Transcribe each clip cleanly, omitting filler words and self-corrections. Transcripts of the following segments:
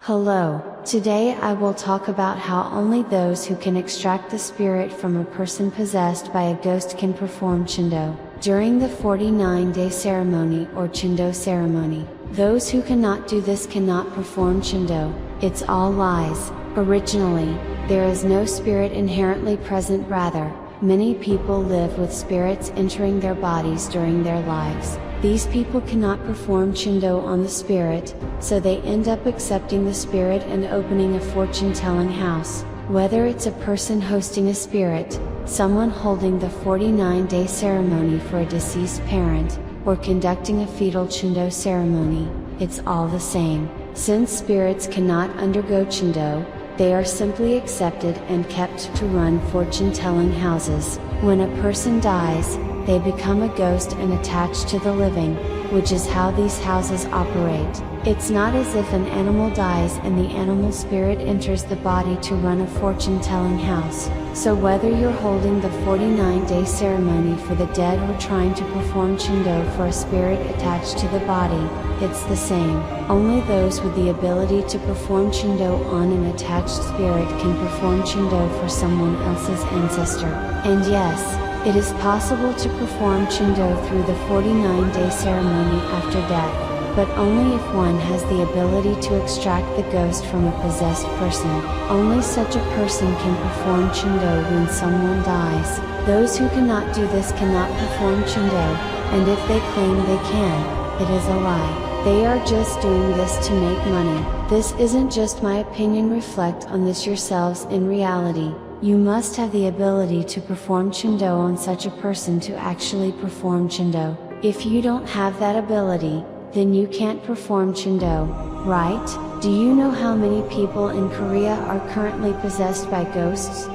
Hello, today I will talk about how only those who can extract the spirit from a person possessed by a ghost can perform Chindo during the 49-day ceremony or Chindo ceremony. Those who cannot do this cannot perform Chindo. It's all lies. Originally, there is no spirit inherently present, rather, many people live with spirits entering their bodies during their lives. These people cannot perform Chindo on the spirit, so they end up accepting the spirit and opening a fortune-telling house. Whether it's a person hosting a spirit, someone holding the 49-day ceremony for a deceased parent, or conducting a fetal Chindo ceremony, it's all the same. Since spirits cannot undergo Chindo, they are simply accepted and kept to run fortune-telling houses. When a person dies, they become a ghost and attached to the living, which is how these houses operate. It's not as if an animal dies and the animal spirit enters the body to run a fortune-telling house. So whether you're holding the 49-day ceremony for the dead or trying to perform Chindo for a spirit attached to the body, it's the same. Only those with the ability to perform Chindo on an attached spirit can perform Chindo for someone else's ancestor. And yes, it is possible to perform Chindo through the 49-day ceremony after death, but only if one has the ability to extract the ghost from a possessed person. Only such a person can perform Chindo when someone dies. Those who cannot do this cannot perform Chindo, and if they claim they can, it is a lie. They are just doing this to make money. This isn't just my opinion. Reflect on this yourselves. In reality, you must have the ability to perform Chindo on such a person to actually perform Chindo. If you don't have that ability, then you can't perform Chindo, right? Do you know how many people in Korea are currently possessed by ghosts?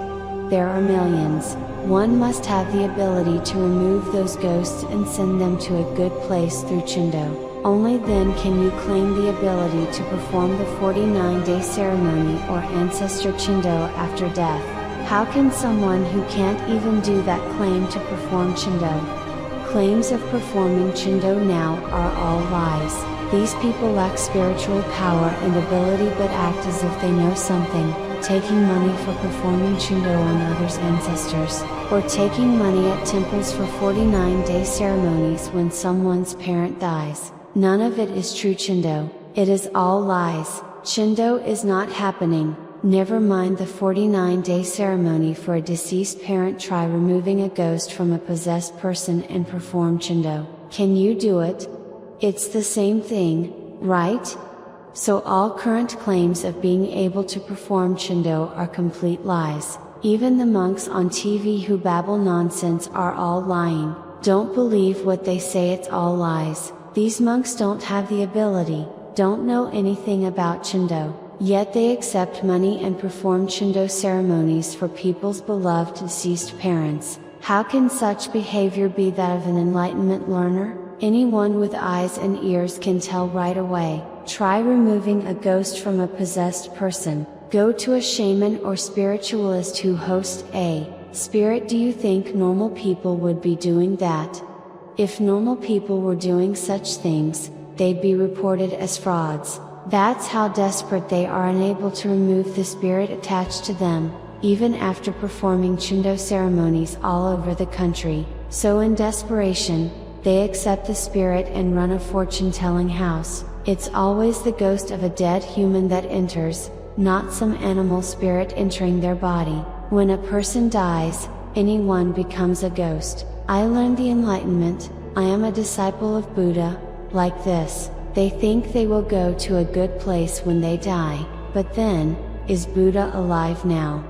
There are millions. One must have the ability to remove those ghosts and send them to a good place through Chindo. Only then can you claim the ability to perform the 49-day ceremony or ancestor Chindo after death. How can someone who can't even do that claim to perform Chindo? Claims of performing Chindo now are all lies. These people lack spiritual power and ability but act as if they know something, taking money for performing Chindo on others' ancestors, or taking money at temples for 49-day ceremonies when someone's parent dies. None of it is true Chindo. It is all lies. Chindo is not happening. Never mind the 49-day ceremony for a deceased parent. Try removing a ghost from a possessed person and perform Chindo. Can you do it? It's the same thing, right? So all current claims of being able to perform Chindo are complete lies. Even the monks on TV who babble nonsense are all lying. Don't believe what they say, it's all lies. These monks don't have the ability, don't know anything about Chindo, yet they accept money and perform Chindo ceremonies for people's beloved deceased parents. How can such behavior be that of an enlightenment learner? Anyone with eyes and ears can tell right away. Try removing a ghost from a possessed person. Go to a shaman or spiritualist who hosts a spirit. Do you think normal people would be doing that? If normal people were doing such things, they'd be reported as frauds. That's how desperate they are, unable to remove the spirit attached to them, even after performing Chindo ceremonies all over the country. So in desperation, they accept the spirit and run a fortune-telling house. It's always the ghost of a dead human that enters, not some animal spirit entering their body. When a person dies, anyone becomes a ghost. I learned the enlightenment, I am a disciple of Buddha, like this. They think they will go to a good place when they die, but then, is Buddha alive now?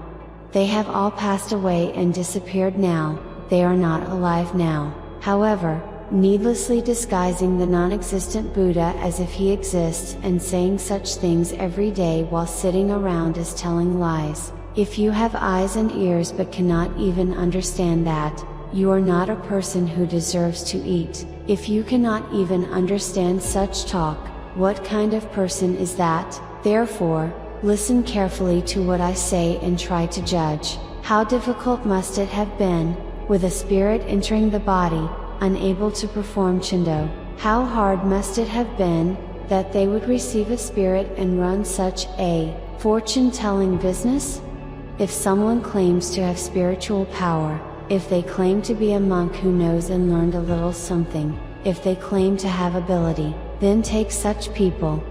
They have all passed away and disappeared now, they are not alive now. However, needlessly disguising the non-existent Buddha as if he exists and saying such things every day while sitting around is telling lies. If you have eyes and ears but cannot even understand that, you are not a person who deserves to eat. If you cannot even understand such talk, what kind of person is that? Therefore, listen carefully to what I say and try to judge. How difficult must it have been, with a spirit entering the body, unable to perform Chindo? How hard must it have been, that they would receive a spirit and run such a fortune-telling business? If someone claims to have spiritual power, if they claim to be a monk who knows and learned a little something, if they claim to have ability, then take such people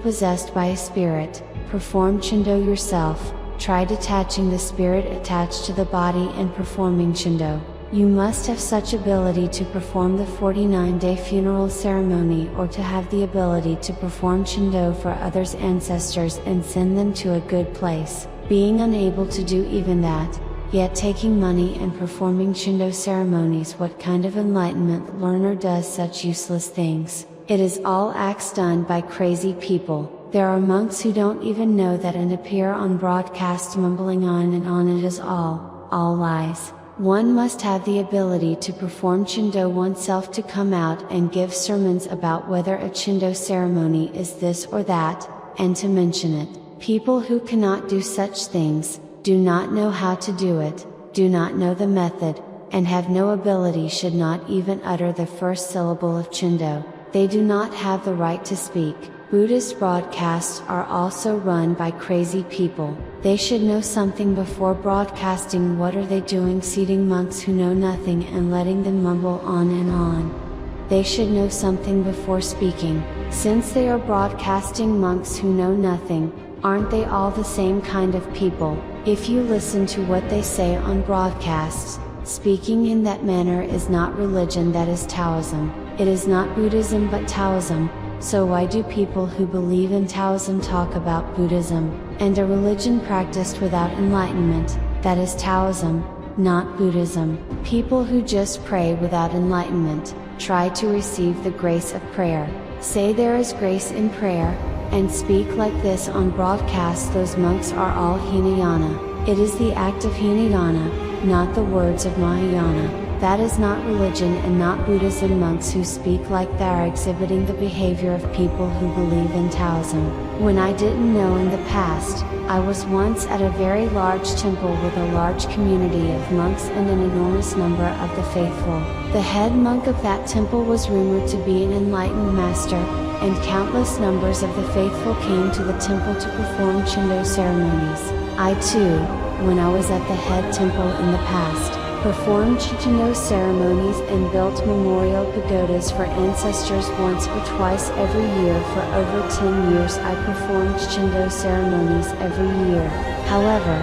possessed by a spirit, perform Chindo yourself, try detaching the spirit attached to the body and performing Chindo. You must have such ability to perform the 49-day funeral ceremony or to have the ability to perform Chindo for others' ancestors and send them to a good place. Being unable to do even that, yet taking money and performing Chindo ceremonies, what kind of enlightenment learner does such useless things? It is all acts done by crazy people. There are monks who don't even know that and appear on broadcast mumbling on and on. It is all lies. One must have the ability to perform Chindo oneself to come out and give sermons about whether a Chindo ceremony is this or that, and to mention it. People who cannot do such things, do not know how to do it, do not know the method, and have no ability should not even utter the first syllable of Chindo. They do not have the right to speak. Buddhist broadcasts are also run by crazy people. They should know something before broadcasting. What are they doing seating monks who know nothing and letting them mumble on and on? They should know something before speaking. Since they are broadcasting monks who know nothing, aren't they all the same kind of people? If you listen to what they say on broadcasts, speaking in that manner is not religion, that is Taoism. It is not Buddhism but Taoism. So why do people who believe in Taoism talk about Buddhism, and a religion practiced without enlightenment, that is Taoism, not Buddhism? People who just pray without enlightenment, try to receive the grace of prayer, say there is grace in prayer, and speak like this on broadcast. Those monks are all Hinayana. It is the act of Hinayana, not the words of Mahayana. That is not religion and not Buddhism. Monks who speak like that are exhibiting the behavior of people who believe in Taoism. When I didn't know in the past, I was once at a very large temple with a large community of monks and an enormous number of the faithful. The head monk of that temple was rumored to be an enlightened master, and countless numbers of the faithful came to the temple to perform Chindo ceremonies. I too, when I was at the head temple in the past, performed Chindo ceremonies and built memorial pagodas for ancestors once or twice every year. For over 10 years I performed Chindo ceremonies every year. However,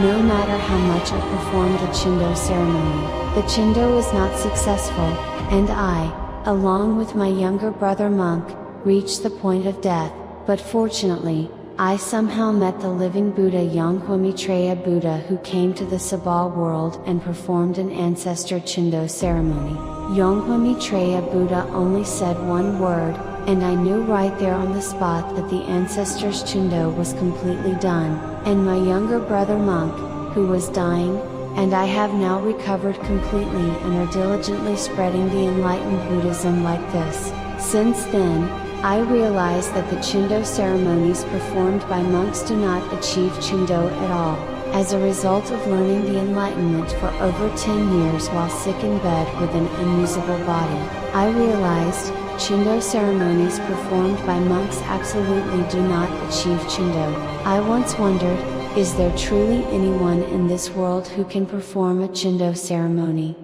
no matter how much I performed the Chindo ceremony, the Chindo was not successful, and I, along with my younger brother monk, reached the point of death. But fortunately, I somehow met the living Buddha Yonghwa Maitreya Buddha, who came to the Saha World and performed an ancestor Chindo ceremony. Yonghwa Maitreya Buddha only said one word, and I knew right there on the spot that the ancestor's Chindo was completely done, and my younger brother monk, who was dying, and I have now recovered completely and are diligently spreading the enlightened Buddhism like this. Since then, I realized that the Chindo ceremonies performed by monks do not achieve Chindo at all. As a result of learning the enlightenment for over 10 years while sick in bed with an unusable body, I realized, Chindo ceremonies performed by monks absolutely do not achieve Chindo. I once wondered, is there truly anyone in this world who can perform a Chindo ceremony?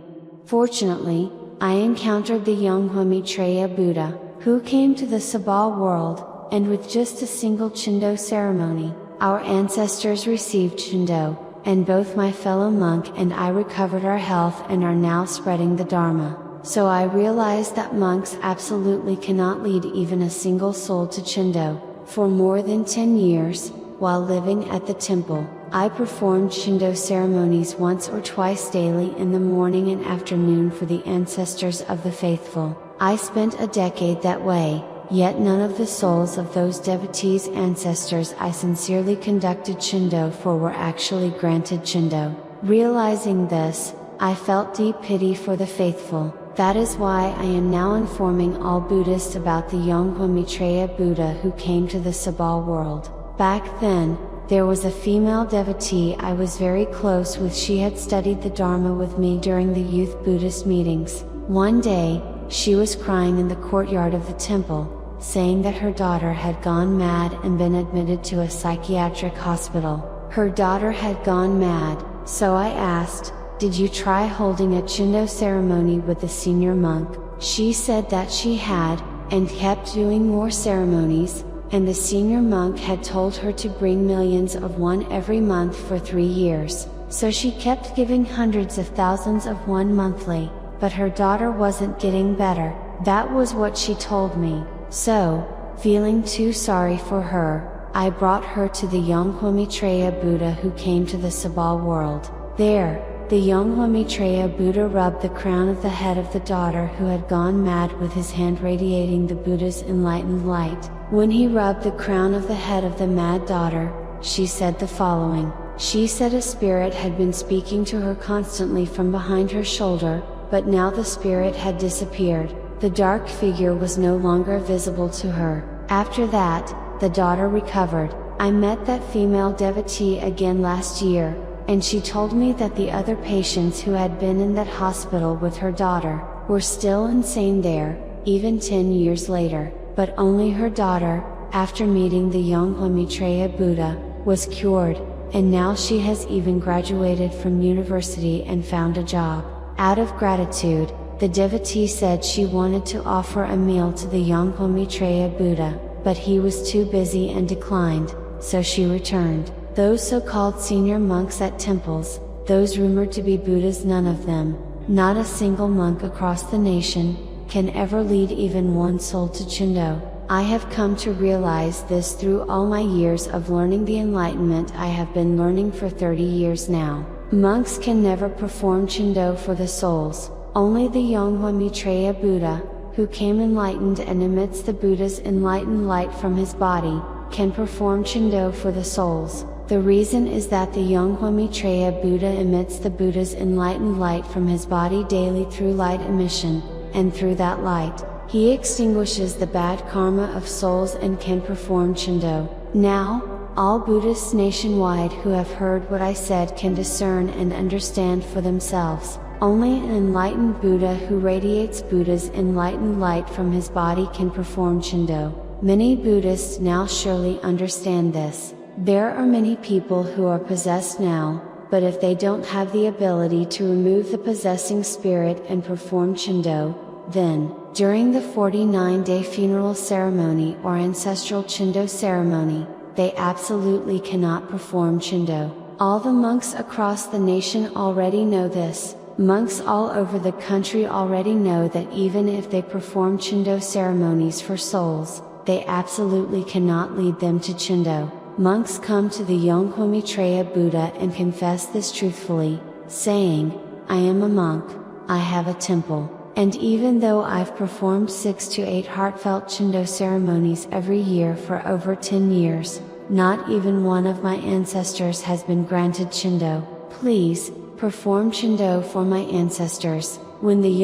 Fortunately, I encountered the Yonghwa Maitreya Buddha, who came to the Saha World, and with just a single Chindo ceremony, our ancestors received Chindo, and both my fellow monk and I recovered our health and are now spreading the Dharma. So I realized that monks absolutely cannot lead even a single soul to Chindo. For more than 10 years, while living at the temple, I performed Chindo ceremonies once or twice daily in the morning and afternoon for the ancestors of the faithful. I spent a decade that way, yet none of the souls of those devotees' ancestors I sincerely conducted Chindo for were actually granted Chindo. Realizing this, I felt deep pity for the faithful. That is why I am now informing all Buddhists about the Yonghwa Maitreya Buddha who came to the Saha World. Back then, there was a female devotee I was very close with. She had studied the Dharma with me during the youth Buddhist meetings. One day, she was crying in the courtyard of the temple, saying that her daughter had gone mad and been admitted to a psychiatric hospital. Her daughter had gone mad, so I asked, "Did you try holding a Chindo ceremony with the senior monk?" She said that she had, and kept doing more ceremonies, and the senior monk had told her to bring millions of one every month for 3 years, so she kept giving hundreds of thousands of one monthly, but her daughter wasn't getting better. That was what she told me. So, feeling too sorry for her, I brought her to the Maitreya Buddha who came to the Saha World. There, the Maitreya Buddha rubbed the crown of the head of the daughter who had gone mad with his hand radiating the Buddha's enlightened light. When he rubbed the crown of the head of the mad daughter, she said the following. She said a spirit had been speaking to her constantly from behind her shoulder, but now the spirit had disappeared. The dark figure was no longer visible to her. After that, the daughter recovered. I met that female devotee again last year, and she told me that the other patients who had been in that hospital with her daughter, were still insane there, even 10 years later, but only her daughter, after meeting the Maitreya Buddha, was cured, and now she has even graduated from university and found a job. Out of gratitude, the devotee said she wanted to offer a meal to the Maitreya Buddha, but he was too busy and declined, so she returned. Those so-called senior monks at temples, those rumored to be Buddhas, none of them, not a single monk across the nation, can ever lead even one soul to Chindo. I have come to realize this through all my years of learning the enlightenment I have been learning for 30 years now. Monks can never perform Chindo for the souls. Only the Maitreya Buddha, who came enlightened and emits the Buddha's enlightened light from his body, can perform Chindo for the souls. The reason is that the Maitreya Buddha emits the Buddha's enlightened light from his body daily through light emission, and through that light, he extinguishes the bad karma of souls and can perform Chindo. Now, all Buddhists nationwide who have heard what I said can discern and understand for themselves. Only an enlightened Buddha who radiates Buddha's enlightened light from his body can perform Chindo. Many Buddhists now surely understand this. There are many people who are possessed now, but if they don't have the ability to remove the possessing spirit and perform Chindo, then, during the 49-day funeral ceremony or ancestral Chindo ceremony, they absolutely cannot perform Chindo. All the monks across the nation already know this. Monks all over the country already know that even if they perform Chindo ceremonies for souls, they absolutely cannot lead them to Chindo. Monks come to the Maitreya Buddha and confess this truthfully, saying, "I am a monk, I have a temple, and even though I've performed 6 to 8 heartfelt Chindo ceremonies every year for over 10 years, not even one of my ancestors has been granted Chindo. Please, perform Chindo for my ancestors." When the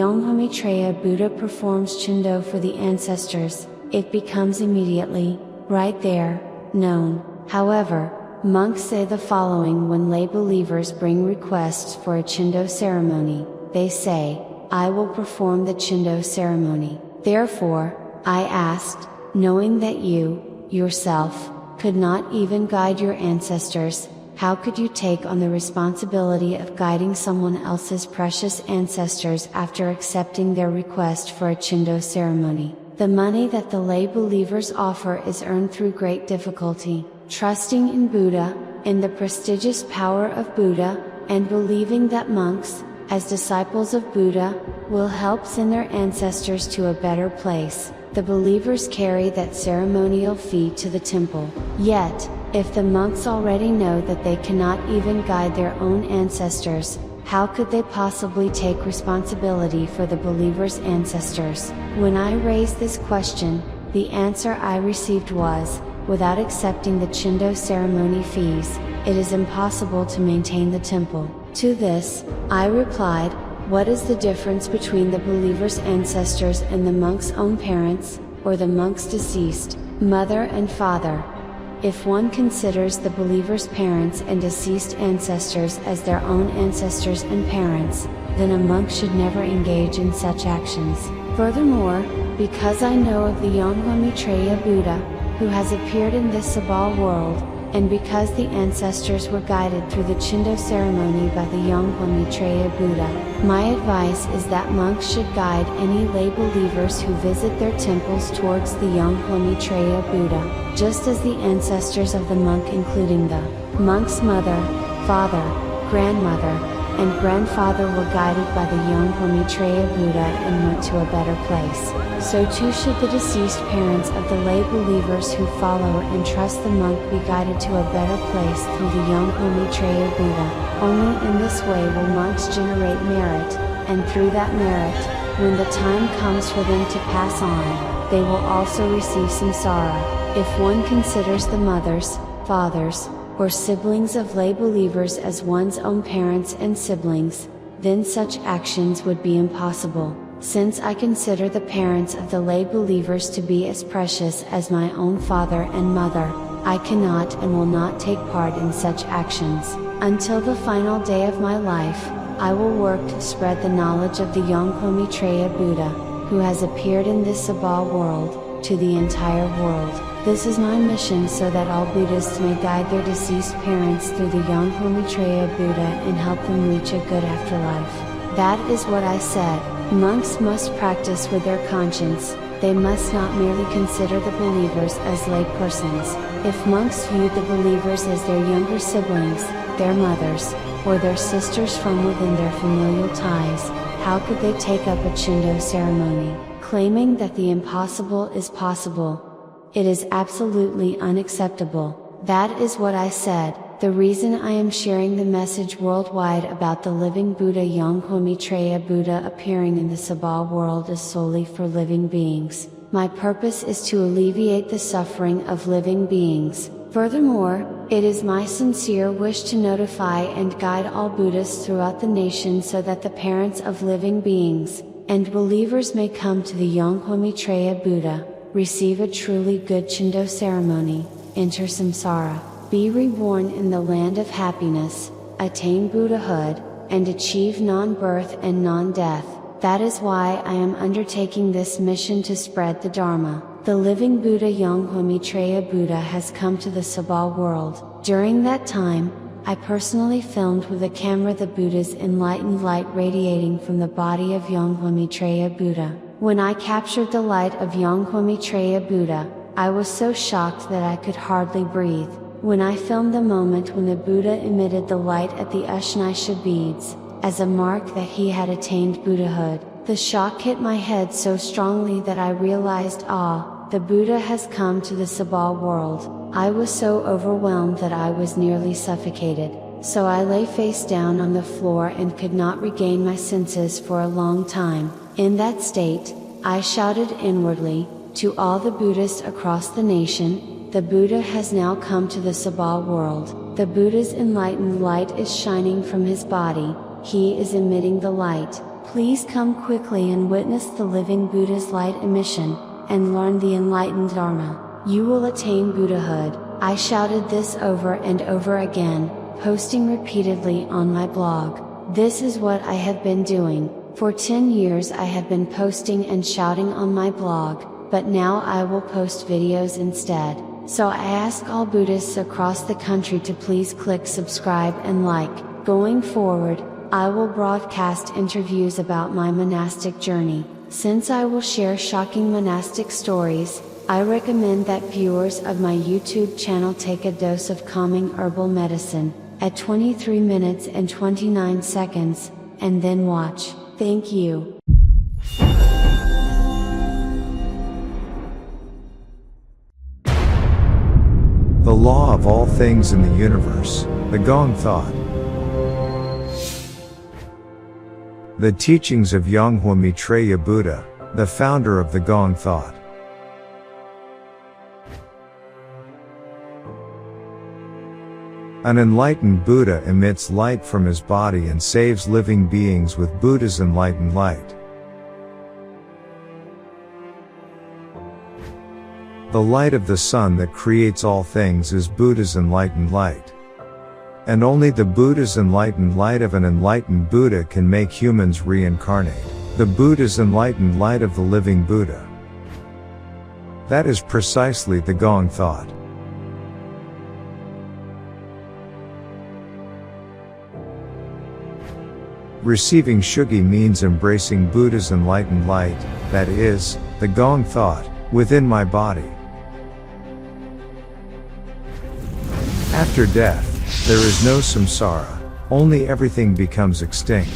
Maitreya Buddha performs Chindo for the ancestors, it becomes immediately, right there, known. However, monks say the following when lay believers bring requests for a Chindo ceremony. They say, "I will perform the Chindo ceremony." Therefore, I asked, knowing that you, yourself, could not even guide your ancestors, how could you take on the responsibility of guiding someone else's precious ancestors after accepting their request for a Chindo ceremony? The money that the lay believers offer is earned through great difficulty, trusting in Buddha, in the prestigious power of Buddha, and believing that monks, as disciples of Buddha, will help send their ancestors to a better place. The believers carry that ceremonial fee to the temple. Yet, if the monks already know that they cannot even guide their own ancestors, how could they possibly take responsibility for the believers' ancestors? When I raised this question, the answer I received was, without accepting the Chindo ceremony fees, it is impossible to maintain the temple. To this, I replied, what is the difference between the believer's ancestors and the monk's own parents, or the monk's deceased mother and father? If one considers the believer's parents and deceased ancestors as their own ancestors and parents, then a monk should never engage in such actions. Furthermore, because I know of the Yonghwa Buddha, who has appeared in this Saha world, and because the ancestors were guided through the Chindo ceremony by the Yonghwa Buddha, my advice is that monks should guide any lay believers who visit their temples towards the Yonghwa Buddha, just as the ancestors of the monk, including the monk's mother, father, grandmother, and grandfather, were guided by the Yonghwa Buddha and went to a better place. So too should the deceased parents of the lay believers who follow and trust the monk be guided to a better place through the Yonghwa Buddha. Only in this way will monks generate merit, and through that merit, when the time comes for them to pass on, they will also receive samsara. If one considers the mothers, fathers, or siblings of lay believers as one's own parents and siblings, then such actions would be impossible. Since I consider the parents of the lay believers to be as precious as my own father and mother, I cannot and will not take part in such actions. Until the final day of my life, I will work to spread the knowledge of the Yonghwa Buddha, who has appeared in this Saha world, to the entire world. This is my mission, so that all Buddhists may guide their deceased parents through the Yonghwa Buddha and help them reach a good afterlife. That is what I said. Monks must practice with their conscience. They must not merely consider the believers as lay persons. If monks viewed the believers as their younger siblings, their mothers, or their sisters from within their familial ties, how could they take up a Chindo ceremony, claiming that the impossible is possible? It is absolutely unacceptable. That is what I said. The reason I am sharing the message worldwide about the living Buddha Yonghwa Buddha appearing in the Saha world is solely for living beings. My purpose is to alleviate the suffering of living beings. Furthermore, it is my sincere wish to notify and guide all Buddhists throughout the nation so that the parents of living beings, and believers may come to the Yonghwa Buddha, receive a truly good Chindo ceremony, enter samsara, be reborn in the land of happiness, attain Buddhahood, and achieve non-birth and non-death. That is why I am undertaking this mission to spread the Dharma. The living Buddha Yonghwa Buddha has come to the Saha world. During that time, I personally filmed with a camera the Buddha's enlightened light radiating from the body of Yonghwa Buddha. When I captured the light of Yonghwa Buddha, I was so shocked that I could hardly breathe. When I filmed the moment when the Buddha emitted the light at the Ushnisha beads, as a mark that he had attained Buddhahood, the shock hit my head so strongly that I realized, the Buddha has come to the Saha world. I was so overwhelmed that I was nearly suffocated, so I lay face down on the floor and could not regain my senses for a long time. In that state, I shouted inwardly, to all the Buddhists across the nation, the Buddha has now come to the Saha world. The Buddha's enlightened light is shining from his body, he is emitting the light. Please come quickly and witness the living Buddha's light emission, and learn the enlightened Dharma. You will attain Buddhahood. I shouted this over and over again, posting repeatedly on my blog. This is what I have been doing. For 10 years I have been posting and shouting on my blog, but now I will post videos instead. So I ask all Buddhists across the country to please click subscribe and like. Going forward, I will broadcast interviews about my monastic journey. Since I will share shocking monastic stories, I recommend that viewers of my YouTube channel take a dose of calming herbal medicine, at 23 minutes and 29 seconds, and then watch. Thank you. The law of all things in the universe, the Gong thought. The teachings of Yonghwa Buddha, the founder of the Gong thought. An enlightened Buddha emits light from his body and saves living beings with Buddha's enlightened light. The light of the sun that creates all things is Buddha's enlightened light. And only the Buddha's enlightened light of an enlightened Buddha can make humans reincarnate. The Buddha's enlightened light of the living Buddha. That is precisely the Gong thought. Receiving Shugi means embracing Buddha's enlightened light, that is, the Gong thought, within my body. After death, there is no samsara, only everything becomes extinct.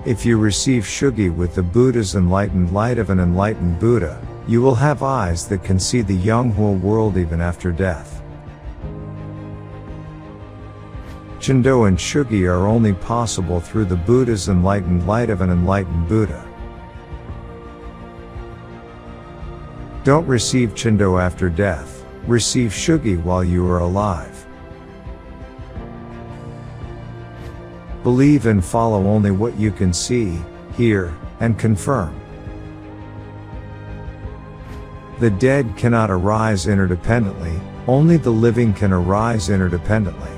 If you receive Shugi with the Buddha's enlightened light of an enlightened Buddha, you will have eyes that can see the Yonghwa world even after death. Chendo and Shugi are only possible through the Buddha's enlightened light of an enlightened Buddha. Don't receive Chendo after death, receive Shugi while you are alive. Believe and follow only what you can see, hear, and confirm. The dead cannot arise interdependently, only the living can arise interdependently.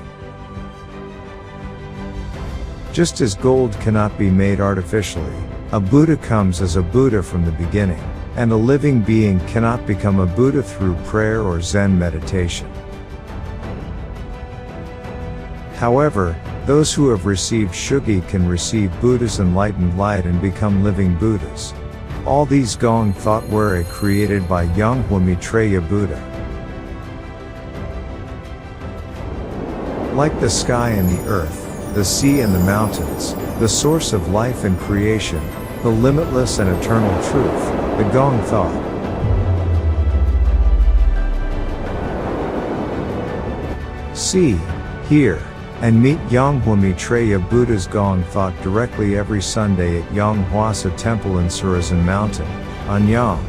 Just as gold cannot be made artificially, a Buddha comes as a Buddha from the beginning, and a living being cannot become a Buddha through prayer or Zen meditation. However, those who have received Shugi can receive Buddha's enlightened light and become living Buddhas. All these Gong thought were created by Yonghwa Maitreya Buddha. Like the sky and the earth, the sea and the mountains, the source of life and creation, the limitless and eternal truth, the Gong thought. See, hear, and meet Yonghwa Maitreya Buddha's Gong thought directly every Sunday at Yonghwa Temple in Surazan Mountain, Anyang.